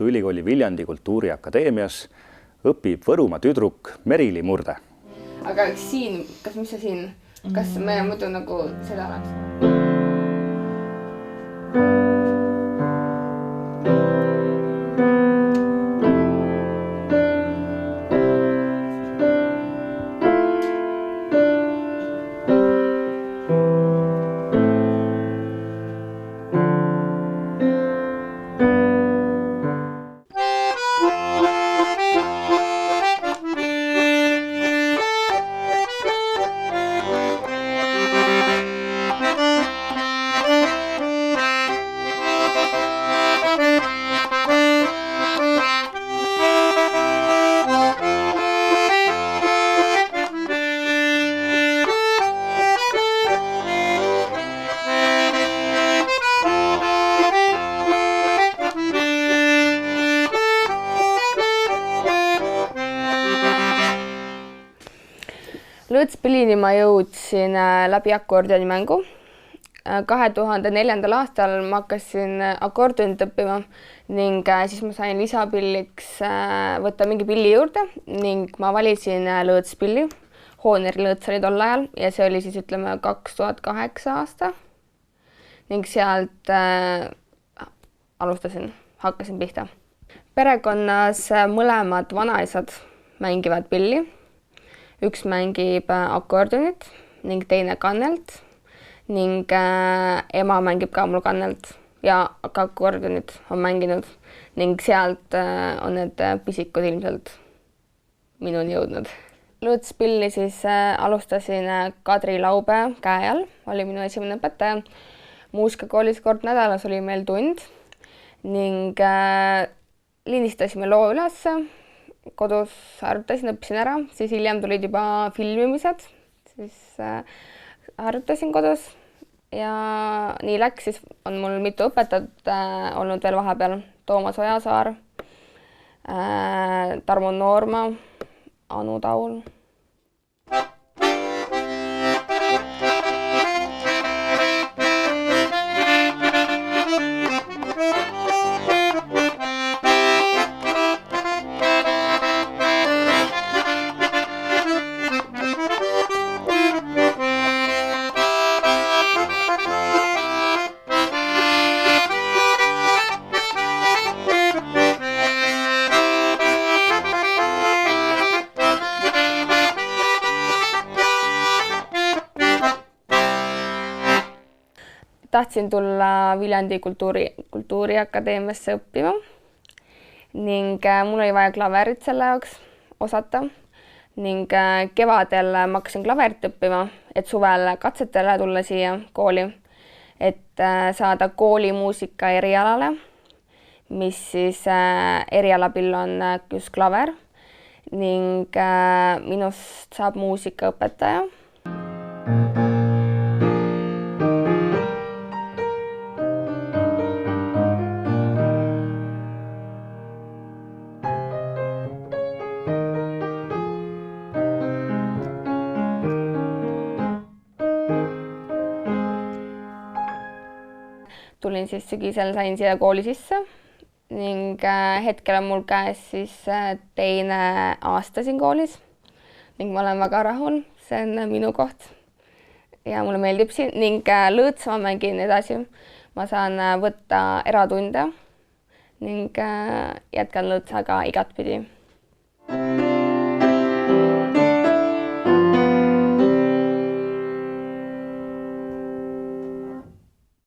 Tartu Ülikooli Viljandi Kultuuriakadeemias õpib Võrumaa tüdruk Merili Murde. Aga siin, mis see siin? Kas me muidu nagu seda oleks? Lõõtspillini ma jõudsin läbi akordioni-mängu. 2004. aastal ma hakkasin akordionit õppima ning siis ma sain lisapilliks võtta mingi pilli juurde ning ma valisin lõõtspilli. Hooneri lõõts oli tol ajal ja see oli siis ütleme 2008 aasta ning sealt hakkasin pihta. Perekonnas mõlemad vanaisad mängivad pilli. Üks mängib akordionit ning teine kannelt ning ema mängib ka mul kannelt ja ka akordionit on mänginud ning sealt on need pisikud ilmselt minuni jõudnud. Lõõtspilli siis alustasin Kadri Laube käe all, oli minu esimene õpetaja. Muusikakoolis kord nädalas oli meil tund ning lindistasime loo üles. Kodus harjutasin, õppisin ära, siis hiljem tulid juba filmimised, siis harjutasin kodus ja nii läks, siis on mul mitu õpetajat olnud veel vahepeal. Toomas Ojasaar, Tarmo Noorma, Anu Taul. Tahtsin tulla Viljandi Kultuuriakadeemiasse õppima ning mul oli vaja klaverit selle jaoks osata ning kevadel ma hakkasin klaverit õppima, et suvel katsetele tulla siia kooli, et saada koolimuusika erialale, mis siis erialapill on just klaver ning minust saab muusikaõpetaja. Tulin siis sügisel, sain siia kooli sisse ning hetkel on mul käes siis teine aasta siin koolis ning ma olen väga rahul, see on minu koht ja mulle meeldib siin ning lõõtsa ma mängin edasi. Ma saan võtta eratunde ning jätkan lõõtsaga igatpidi.